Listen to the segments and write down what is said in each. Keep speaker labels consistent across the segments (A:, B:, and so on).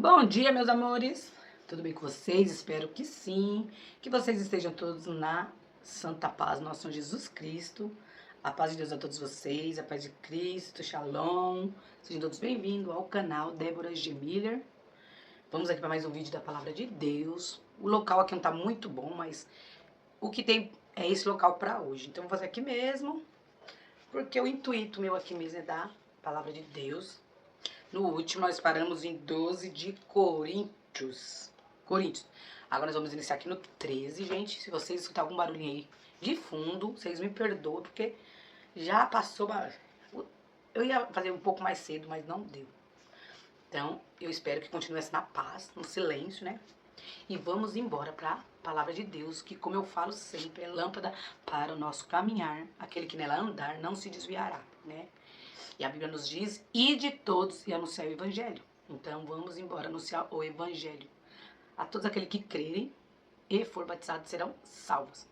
A: Bom dia, meus amores. Tudo bem com vocês? Espero que sim. Que vocês estejam todos na santa paz, nosso Senhor Jesus Cristo. A paz de Deus a todos vocês, a paz de Cristo, Shalom. Sejam todos bem-vindos ao canal Débora G. Miller. Vamos aqui para mais um vídeo da Palavra de Deus. O local aqui não tá muito bom, mas o que tem é esse local para hoje. Então, vou fazer aqui mesmo, porque o intuito meu aqui mesmo é dar Palavra de Deus. No último, nós paramos em 12 de Coríntios. Agora nós vamos iniciar aqui no 13, gente. Se vocês escutar algum barulhinho aí de fundo, vocês me perdoam, porque já passou... Eu ia fazer um pouco mais cedo, mas não deu. Então, eu espero que continue na paz, no silêncio, né? E vamos embora para a Palavra de Deus, que, como eu falo sempre, é lâmpada para o nosso caminhar. Aquele que nela andar não se desviará, né? E a Bíblia nos diz, ide todos e anunciar o Evangelho. Então, vamos embora anunciar o Evangelho. A todos aqueles que crerem e for batizados serão salvos.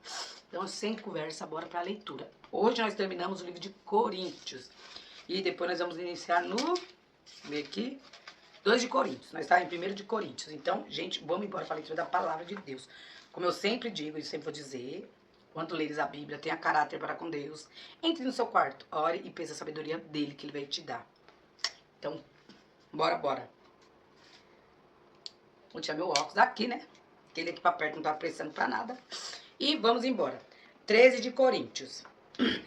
A: Então, sem conversa, bora para a leitura. Hoje nós terminamos o livro de Coríntios. E depois nós vamos iniciar no... Vê aqui. 2 de Coríntios. Nós estamos em 1 de Coríntios. Então, gente, vamos embora para a leitura da Palavra de Deus. Como eu sempre digo e sempre vou dizer... Quando leres a Bíblia, tenha caráter para com Deus. Entre no seu quarto, ore e peça a sabedoria dele que ele vai te dar. Então, bora. Vou tirar meu óculos daqui, né? Aquele aqui para perto não tá precisando para nada. E vamos embora. 13 de Coríntios.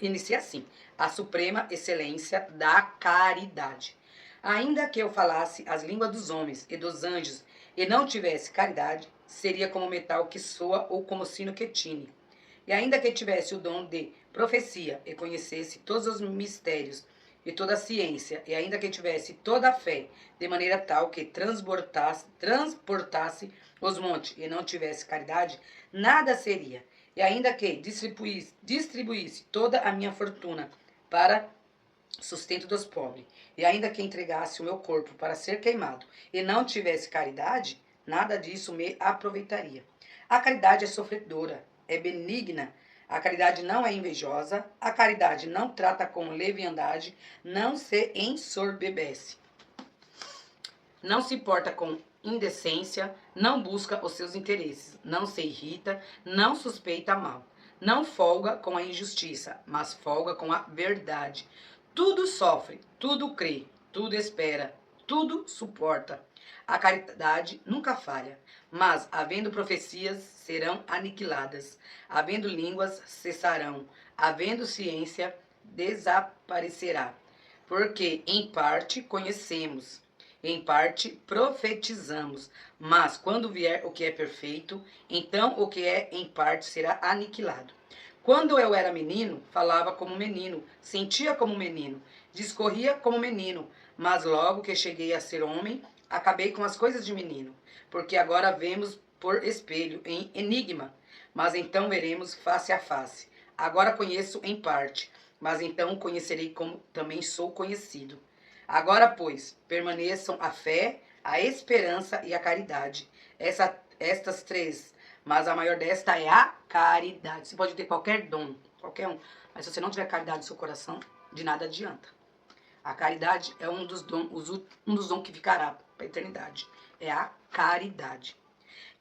A: Inicia assim. A suprema excelência da caridade. Ainda que eu falasse as línguas dos homens e dos anjos e não tivesse caridade, seria como metal que soa ou como sino que tine. E ainda que tivesse o dom de profecia e conhecesse todos os mistérios e toda a ciência, e ainda que tivesse toda a fé, de maneira tal que transportasse os montes e não tivesse caridade, nada seria. E ainda que distribuísse toda a minha fortuna para sustento dos pobres, e ainda que entregasse o meu corpo para ser queimado, e não tivesse caridade, nada disso me aproveitaria. A caridade é sofredora, é benigna, a caridade não é invejosa, a caridade não trata com leviandade, não se ensoberbece, não se porta com indecência, não busca os seus interesses, não se irrita, não suspeita mal, não folga com a injustiça, mas folga com a verdade. Tudo sofre, tudo crê, tudo espera, tudo suporta. A caridade nunca falha, mas, havendo profecias, serão aniquiladas. Havendo línguas, cessarão. Havendo ciência, desaparecerá. Porque, em parte, conhecemos, em parte, profetizamos. Mas, quando vier o que é perfeito, então o que é em parte será aniquilado. Quando eu era menino, falava como menino, sentia como menino, discorria como menino, mas logo que cheguei a ser homem, acabei com as coisas de menino, porque agora vemos por espelho, em enigma, mas então veremos face a face. Agora conheço em parte, mas então conhecerei como também sou conhecido. Agora, pois, permaneçam a fé, a esperança e a caridade. Estas três, mas a maior desta é a caridade. Você pode ter qualquer dom, qualquer um, mas se você não tiver caridade no seu coração, de nada adianta. A caridade é um dos dons que ficará para a eternidade. É a caridade.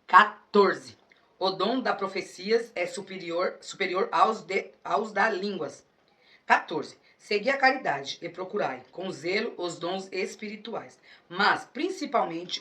A: 14. O dom da profecias é superior aos da línguas. 14. Segui a caridade e procurai com zelo os dons espirituais, mas principalmente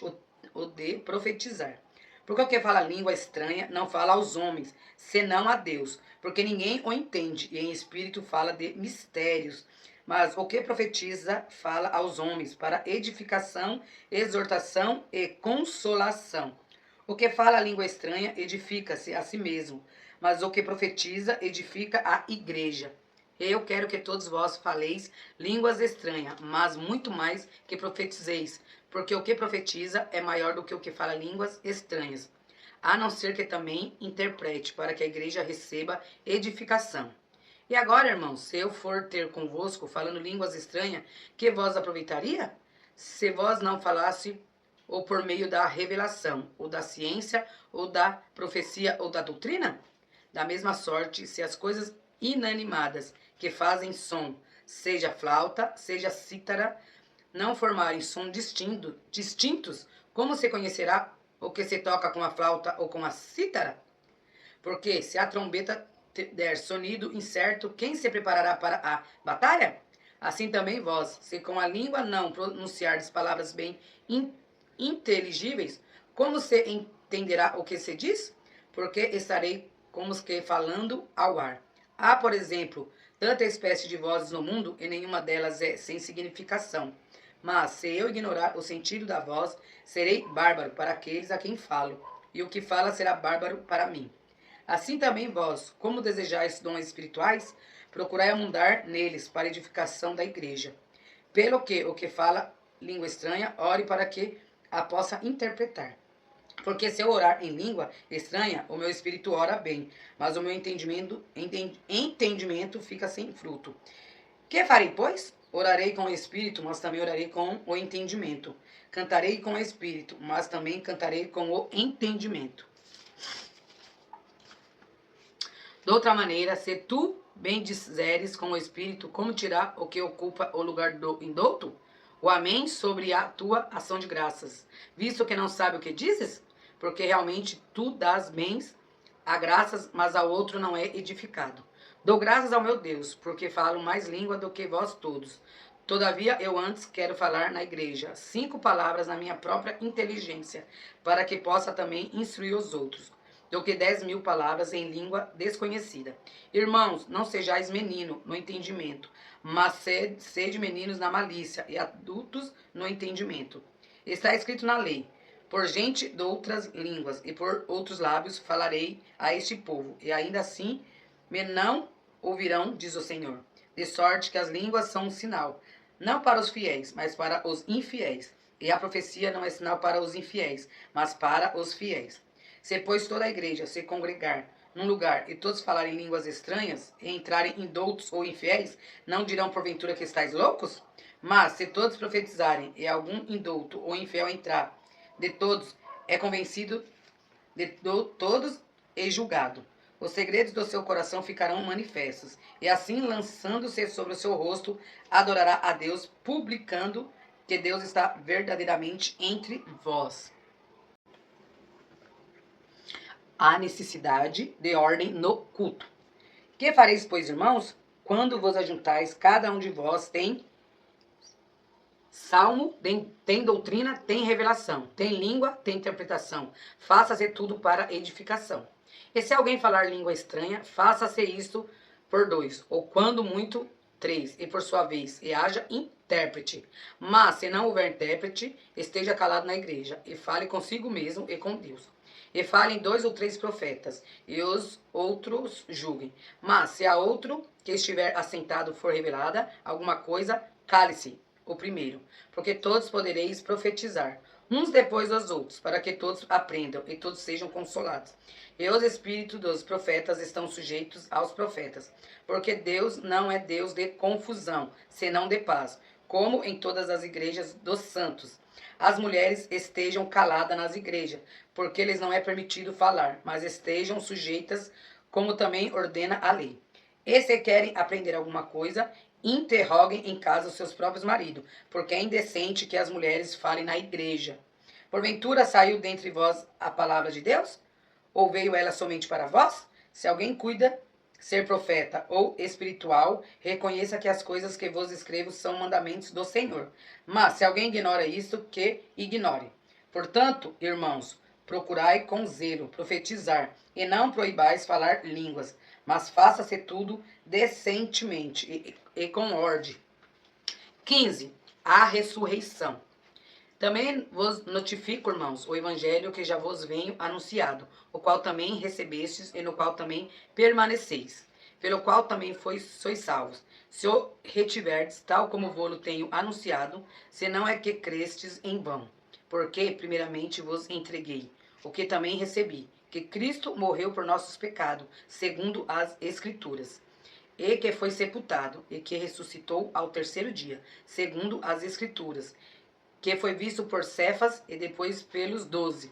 A: o de profetizar. Porque o que fala língua estranha não fala aos homens, senão a Deus, porque ninguém o entende, e em espírito fala de mistérios. Mas o que profetiza fala aos homens, para edificação, exortação e consolação. O que fala a língua estranha edifica-se a si mesmo, mas o que profetiza edifica a igreja. Eu quero que todos vós faleis línguas estranhas, mas muito mais que profetizeis, porque o que profetiza é maior do que o que fala línguas estranhas, a não ser que também interprete, para que a igreja receba edificação. E agora, irmãos, se eu for ter convosco falando línguas estranhas, que vós aproveitaria? Se vós não falasse ou por meio da revelação, ou da ciência, ou da profecia, ou da doutrina? Da mesma sorte, se as coisas inanimadas que fazem som, seja flauta, seja cítara, não formarem som distintos, como se conhecerá o que se toca com a flauta ou com a cítara? Porque se a trombeta der sonido incerto, quem se preparará para a batalha? Assim também vós, se com a língua não pronunciardes palavras bem inteligíveis, como se entenderá o que se diz? Porque estarei como os que falando ao ar. Há, por exemplo, tanta espécie de vozes no mundo e nenhuma delas é sem significação. Mas se eu ignorar o sentido da voz, serei bárbaro para aqueles a quem falo, e o que fala será bárbaro para mim. Assim também vós, como desejais dons espirituais, procurai abundar neles para a edificação da igreja. Pelo que o que fala língua estranha, ore para que a possa interpretar. Porque se eu orar em língua estranha, o meu espírito ora bem, mas o meu entendimento fica sem fruto. Que farei, pois? Orarei com o espírito, mas também orarei com o entendimento. Cantarei com o espírito, mas também cantarei com o entendimento. De outra maneira, se tu bendizeres com o espírito, como tirar o que ocupa o lugar do indouto? O amém sobre a tua ação de graças, visto que não sabe o que dizes? Porque realmente tu dás bens a graças, mas ao outro não é edificado. Dou graças ao meu Deus, porque falo mais língua do que vós todos. Todavia, eu antes quero falar na igreja 5 palavras na minha própria inteligência, para que possa também instruir os outros, do que 10.000 palavras em língua desconhecida. Irmãos, não sejais menino no entendimento, mas sede meninos na malícia e adultos no entendimento. Está escrito na lei: por gente de outras línguas e por outros lábios falarei a este povo, e ainda assim me não ouvirão, diz o Senhor. De sorte que as línguas são um sinal, não para os fiéis, mas para os infiéis. E a profecia não é sinal para os infiéis, mas para os fiéis. Se, pois, toda a igreja se congregar num lugar e todos falarem línguas estranhas e entrarem indoutos ou infiéis, não dirão porventura que estáis loucos? Mas se todos profetizarem e algum indouto ou infiel entrar, de todos é convencido, de todos e julgado. Os segredos do seu coração ficarão manifestos, e assim, lançando-se sobre o seu rosto, adorará a Deus, publicando que Deus está verdadeiramente entre vós. A necessidade de ordem no culto. Que fareis, pois, irmãos? Quando vos ajuntais, cada um de vós tem salmo, tem doutrina, tem revelação, tem língua, tem interpretação. Faça-se tudo para edificação. E se alguém falar língua estranha, faça-se isto por 2, ou quando muito, 3, e por sua vez, e haja intérprete. Mas, se não houver intérprete, esteja calado na igreja, e fale consigo mesmo e com Deus. E falem 2 ou 3 profetas, e os outros julguem. Mas, se a outro que estiver assentado for revelada alguma coisa, cale-se o primeiro, porque todos podereis profetizar, uns depois dos outros, para que todos aprendam e todos sejam consolados. E os espíritos dos profetas estão sujeitos aos profetas, porque Deus não é Deus de confusão, senão de paz, como em todas as igrejas dos santos. As mulheres estejam caladas nas igrejas, porque lhes não é permitido falar, mas estejam sujeitas, como também ordena a lei. E se querem aprender alguma coisa, interroguem em casa os seus próprios maridos, porque é indecente que as mulheres falem na igreja. Porventura saiu dentre vós a palavra de Deus? Ou veio ela somente para vós? Se alguém cuida ser profeta ou espiritual, reconheça que as coisas que vos escrevo são mandamentos do Senhor. Mas se alguém ignora isto, que ignore. Portanto, irmãos, procurai com zelo profetizar, e não proibais falar línguas, mas faça-se tudo decentemente e com ordem. 15. A ressurreição. Também vos notifico, irmãos, o evangelho que já vos venho anunciado, o qual também recebestes e no qual também permaneceis, pelo qual também sois salvos, se o retiverdes, tal como vou-lo tenho anunciado, se não é que crestes em vão. Porque, primeiramente, vos entreguei, o que também recebi, que Cristo morreu por nossos pecados, segundo as Escrituras, e que foi sepultado, e que ressuscitou ao 3º dia, segundo as Escrituras, que foi visto por Cefas e depois pelos 12.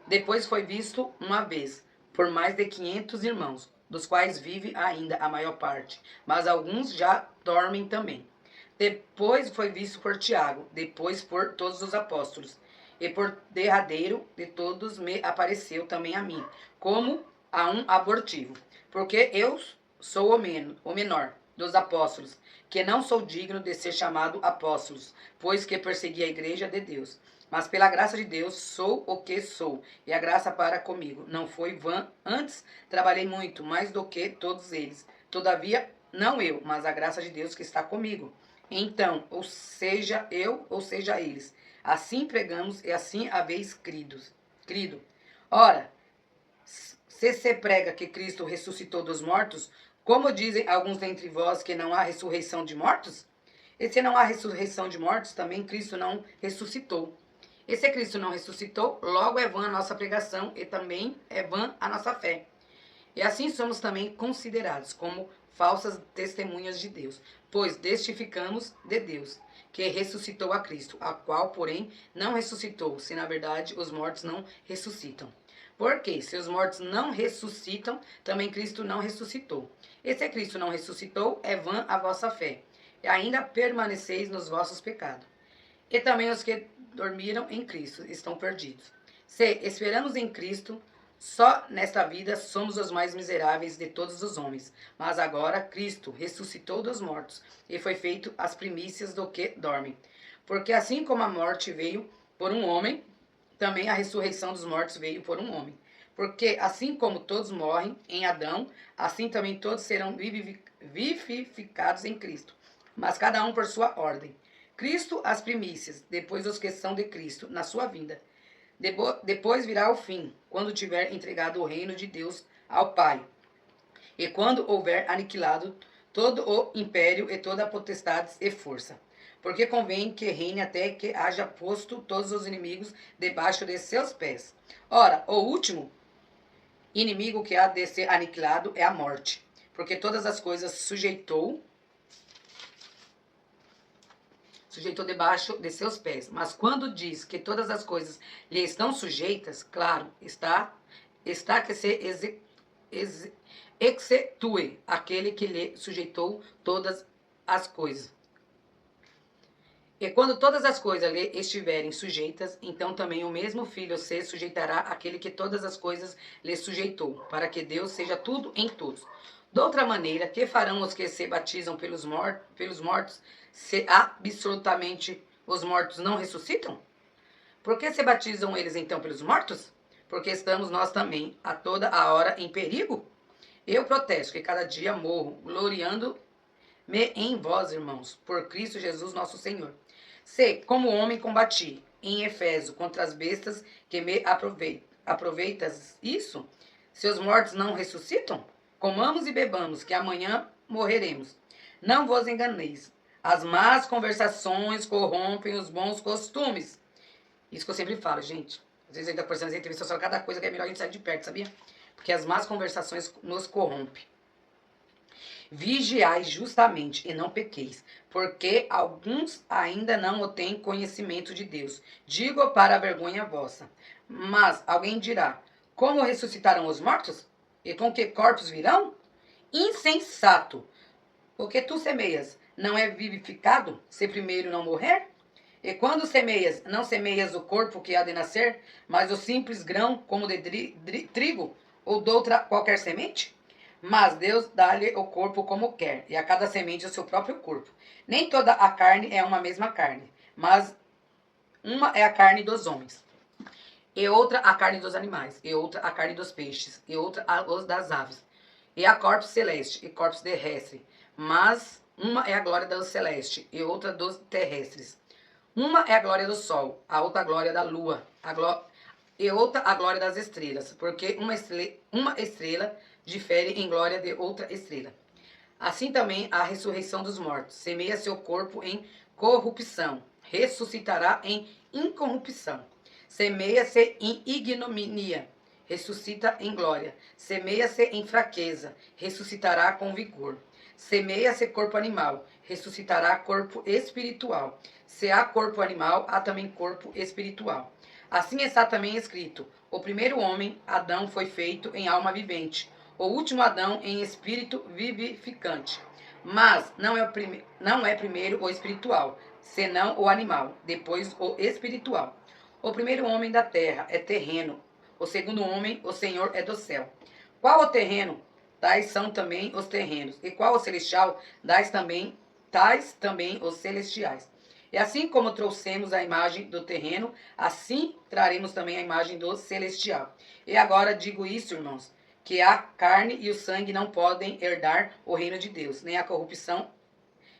A: Depois foi visto uma vez por mais de 500 irmãos, dos quais vive ainda a maior parte, mas alguns já dormem também. Depois foi visto por Tiago, depois por todos os apóstolos. e por derradeiro de todos me apareceu também a mim, como a um abortivo. Porque eu sou o menor dos apóstolos, que não sou digno de ser chamado apóstolos, pois que persegui a igreja de Deus. Mas pela graça de Deus sou o que sou, e a graça para comigo não foi vã. Antes trabalhei muito, mais do que todos eles. Todavia, não eu, mas a graça de Deus que está comigo. Então, ou seja eu, ou seja eles. Assim pregamos e assim haveis crido. Ora, se prega que Cristo ressuscitou dos mortos, como dizem alguns dentre vós que não há ressurreição de mortos? E se não há ressurreição de mortos, também Cristo não ressuscitou. E se Cristo não ressuscitou, logo é vã a nossa pregação e também é vã a nossa fé. E assim somos também considerados como falsas testemunhas de Deus, pois testificamos de Deus, que ressuscitou a Cristo, a qual, porém, não ressuscitou, se na verdade os mortos não ressuscitam. Porque se os mortos não ressuscitam, também Cristo não ressuscitou. E se Cristo não ressuscitou, é vã a vossa fé, e ainda permaneceis nos vossos pecados. E também os que dormiram em Cristo estão perdidos. Se esperamos em Cristo, só nesta vida somos os mais miseráveis de todos os homens. Mas agora Cristo ressuscitou dos mortos e foi feito as primícias do que dormem. Porque assim como a morte veio por um homem, também a ressurreição dos mortos veio por um homem. Porque assim como todos morrem em Adão, assim também todos serão vivificados em Cristo. Mas cada um por sua ordem. Cristo as primícias, depois os que são de Cristo, na sua vinda. Depois virá o fim, quando tiver entregado o reino de Deus ao Pai. E quando houver aniquilado todo o império e toda a potestade e força. Porque convém que reine até que haja posto todos os inimigos debaixo de seus pés. Ora, o último inimigo que há de ser aniquilado é a morte. Porque todas as coisas sujeitou debaixo de seus pés. Mas quando diz que todas as coisas lhe estão sujeitas, claro, está que se exetue aquele que lhe sujeitou todas as coisas. E quando todas as coisas lhe estiverem sujeitas, então também o mesmo filho se sujeitará àquele que todas as coisas lhe sujeitou, para que Deus seja tudo em todos. De outra maneira, que farão os que se batizam pelos mortos, se absolutamente os mortos não ressuscitam? Por que se batizam eles então pelos mortos? Porque estamos nós também a toda a hora em perigo? Eu protesto que cada dia morro, gloriando-me em vós, irmãos, por Cristo Jesus nosso Senhor. Se, como homem, combati em Efésio contra as bestas que me aproveitas isso? Se os mortos não ressuscitam? Comamos e bebamos, que amanhã morreremos. Não vos enganeis. As más conversações corrompem os bons costumes. Isso que eu sempre falo, gente. Às vezes ainda por exemplo, nas entrevistas, eu falo cada coisa que é melhor a gente sair de perto, sabia? Porque as más conversações nos corrompem. Vigiai justamente e não pequeis, porque alguns ainda não o têm conhecimento de Deus. Digo para a vergonha vossa. Mas alguém dirá, como ressuscitarão os mortos? E com que corpos virão? Insensato! O que tu semeias não é vivificado, se primeiro não morrer? E quando semeias, não semeias o corpo que há de nascer, mas o simples grão, como de trigo, ou de outra qualquer semente? Mas Deus dá-lhe o corpo como quer, e a cada semente o seu próprio corpo. Nem toda a carne é uma mesma carne, mas uma é a carne dos homens, e outra a carne dos animais, e outra a carne dos peixes, e outra os das aves. E há corpos celestes e corpos terrestres, mas uma é a glória dos celestes e outra dos terrestres. Uma é a glória do sol, a outra a glória da lua, e outra a glória das estrelas, porque uma estrela difere em glória de outra estrela. Assim também a ressurreição dos mortos. Semeia seu corpo em corrupção, ressuscitará em incorrupção. Semeia-se em ignomínia, ressuscita em glória. Semeia-se em fraqueza, ressuscitará com vigor. Semeia-se corpo animal, ressuscitará corpo espiritual. Se há corpo animal, há também corpo espiritual. Assim está também escrito: o primeiro homem, Adão, foi feito em alma vivente, o último Adão em espírito vivificante. Mas não é primeiro o espiritual, senão o animal, depois o espiritual. O primeiro homem da terra é terreno, o segundo homem, o Senhor é do céu. Qual o terreno? Tais são também os terrenos. E qual o celestial? Tais também os celestiais. E assim como trouxemos a imagem do terreno, assim traremos também a imagem do celestial. E agora digo isso, irmãos, que a carne e o sangue não podem herdar o reino de Deus, nem a corrupção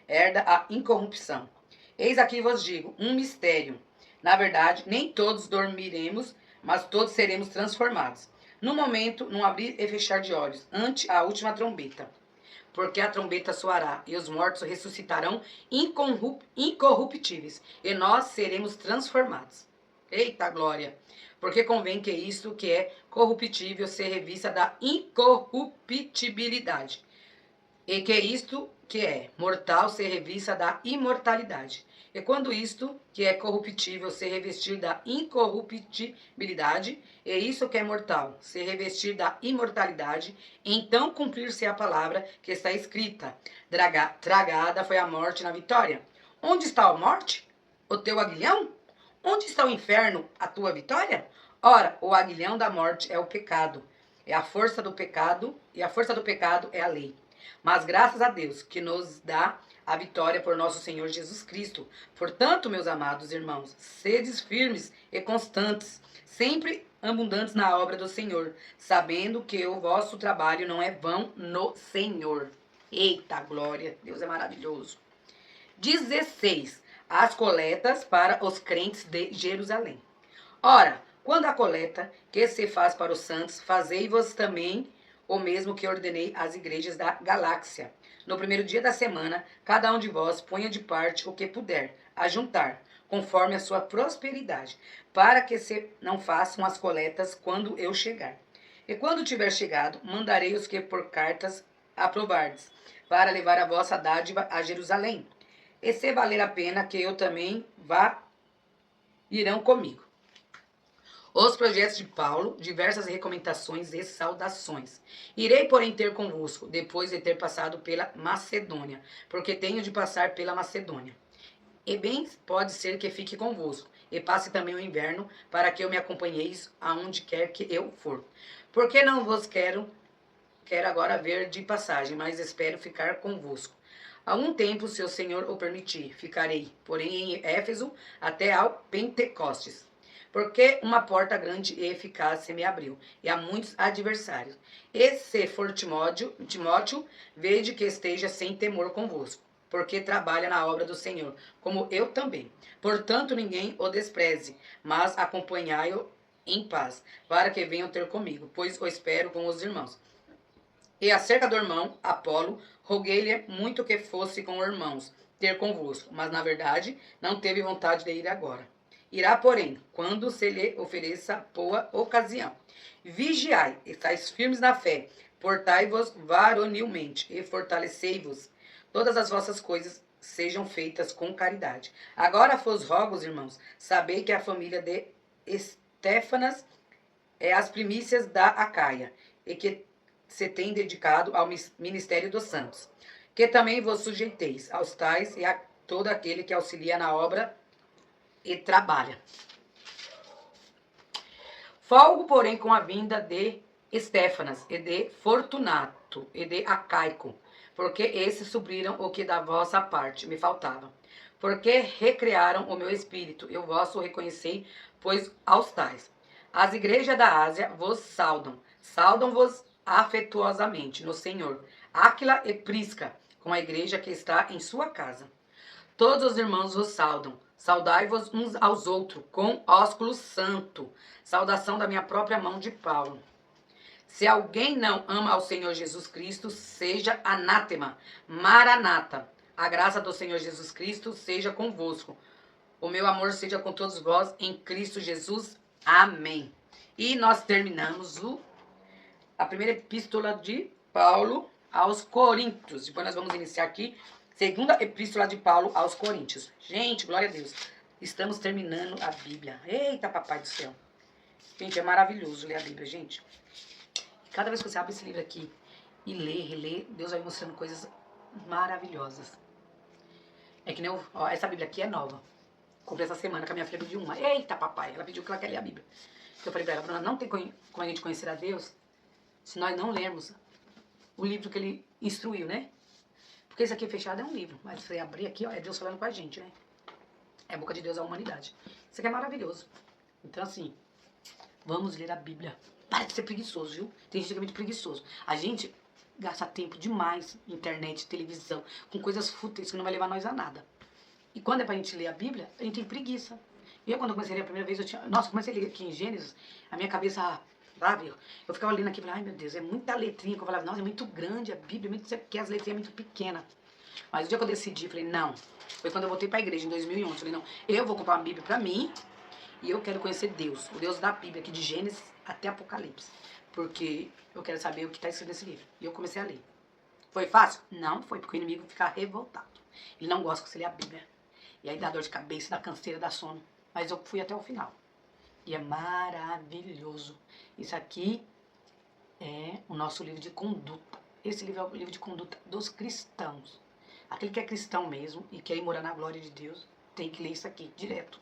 A: herda a incorrupção. Eis aqui vos digo um mistério. Na verdade, nem todos dormiremos, mas todos seremos transformados. No momento, num abrir e fechar de olhos, ante a última trombeta. Porque a trombeta soará, e os mortos ressuscitarão incorruptíveis, e nós seremos transformados. Eita glória! Porque convém que isto que é corruptível se revista da incorruptibilidade, e que isto que é mortal se revista da imortalidade. E quando isto que é corruptível se revestir da incorruptibilidade, e isso que é mortal se revestir da imortalidade, então cumprir-se a palavra que está escrita: tragada foi a morte na vitória. Onde está a morte? O teu aguilhão? Onde está o inferno, a tua vitória? Ora, o aguilhão da morte é o pecado, é a força do pecado, e a força do pecado é a lei. Mas graças a Deus que nos dá a vitória por nosso Senhor Jesus Cristo. Portanto, meus amados irmãos, sedes firmes e constantes, sempre abundantes na obra do Senhor, sabendo que o vosso trabalho não é vão no Senhor. Eita glória, Deus é maravilhoso. 16. As coletas para os crentes de Jerusalém. Ora, quando a coleta que se faz para os santos, fazei-vos também o mesmo que ordenei às igrejas da galáxia. No primeiro dia da semana, cada um de vós ponha de parte o que puder, ajuntar, conforme a sua prosperidade, para que se não façam as coletas quando eu chegar. E quando tiver chegado, mandarei os que por cartas aprovardes, para levar a vossa dádiva a Jerusalém. E se valer a pena que eu também vá, irão comigo. Os projetos de Paulo, diversas recomendações e saudações. Irei, porém, ter convosco, depois de ter passado pela Macedônia, porque tenho de passar pela Macedônia. E bem pode ser que fique convosco, e passe também o inverno, para que eu me acompanheis aonde quer que eu for. Porque não vos quero agora ver de passagem, mas espero ficar convosco. Algum tempo, se o Senhor o permitir, ficarei, porém em Éfeso, até ao Pentecostes. Porque uma porta grande e eficaz se me abriu, e há muitos adversários. E se for Timóteo, vede que esteja sem temor convosco, porque trabalha na obra do Senhor, como eu também. Portanto, ninguém o despreze, mas acompanhai-o em paz, para que venham ter comigo, pois o espero com os irmãos. E acerca do irmão, Apolo, roguei-lhe muito que fosse com os irmãos, ter convosco, mas na verdade não teve vontade de ir agora. Irá, porém, quando se lhe ofereça boa ocasião. Vigiai, estáis firmes na fé, portai-vos varonilmente e fortalecei-vos. Todas as vossas coisas sejam feitas com caridade. Agora vos rogo, irmãos, sabei que a família de Estéfanas é as primícias da Acaia, e que se tem dedicado ao ministério dos santos. Que também vos sujeiteis aos tais e a todo aquele que auxilia na obra e trabalha. Folgo, porém, com a vinda de Estéfanas e de Fortunato e de Acaico, porque esses supriram o que da vossa parte me faltava. Porque recriaram o meu espírito, eu vosso reconheci, pois aos tais. As igrejas da Ásia vos saudam, saudam-vos afetuosamente no Senhor. Áquila e Prisca, com a igreja que está em sua casa. Todos os irmãos vos saudam. Saudai-vos uns aos outros, com ósculo santo. Saudação da minha própria mão de Paulo. Se alguém não ama ao Senhor Jesus Cristo, seja anátema. Maranata. A graça do Senhor Jesus Cristo seja convosco. O meu amor seja com todos vós em Cristo Jesus. Amém. E nós terminamos a primeira epístola de Paulo aos Coríntios. Depois nós vamos iniciar aqui segunda epístola de Paulo aos Coríntios. Gente, glória a Deus. Estamos terminando a Bíblia. Eita, papai do céu. Gente, é maravilhoso ler a Bíblia, gente. Cada vez que você abre esse livro aqui e lê, relê, Deus vai mostrando coisas maravilhosas. É que nem essa Bíblia aqui é nova. Comprei essa semana que a minha filha pediu uma. Eita, papai, ela pediu que ela quer ler a Bíblia. Eu falei pra ela, Bruna, não tem como a gente conhecer a Deus se nós não lermos o livro que ele instruiu, né? Porque esse aqui fechado é um livro, mas você abrir aqui, ó, é Deus falando com a gente, né? É a boca de Deus à humanidade. Isso aqui é maravilhoso. Então, assim, vamos ler a Bíblia. Para de ser preguiçoso, viu? Tem gente que é muito preguiçoso. A gente gasta tempo demais na internet, televisão, com coisas fúteis que não vai levar nós a nada. E quando é pra gente ler a Bíblia, a gente tem preguiça. Eu, quando eu comecei a ler a primeira vez, eu tinha... Nossa, comecei a ler aqui em Gênesis, a minha cabeça... Sabe? Eu ficava lendo aqui e falava, ai meu Deus, é muita letrinha. Que eu falava, nossa, é muito grande a Bíblia, muito... porque as letrinhas é muito pequenas. Mas o dia que eu decidi, falei, não. Foi quando eu voltei pra igreja, em 2011. Falei, não, eu vou comprar uma Bíblia pra mim e eu quero conhecer Deus, o Deus da Bíblia, aqui de Gênesis até Apocalipse. Porque eu quero saber o que está escrito nesse livro. E eu comecei a ler. Foi fácil? Não foi, porque o inimigo fica revoltado. Ele não gosta que você lê a Bíblia. E aí dá dor de cabeça, dá canseira, dá sono. Mas eu fui até o final. E é maravilhoso. Isso aqui é o nosso livro de conduta. Esse livro é o livro de conduta dos cristãos. Aquele que é cristão mesmo e quer ir morar na glória de Deus, tem que ler isso aqui, direto.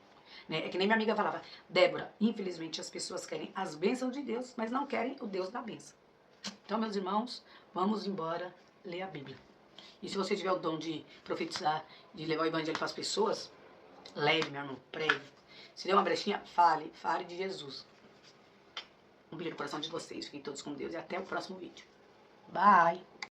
A: Né? É que nem minha amiga falava, Débora, infelizmente as pessoas querem as bênçãos de Deus, mas não querem o Deus da bênção. Então, meus irmãos, vamos embora ler a Bíblia. E se você tiver o dom de profetizar, de levar o evangelho para as pessoas, leve, meu irmão, pregue. Se der uma brechinha, fale de Jesus. Um beijo no coração de vocês. Fiquem todos com Deus e até o próximo vídeo. Bye!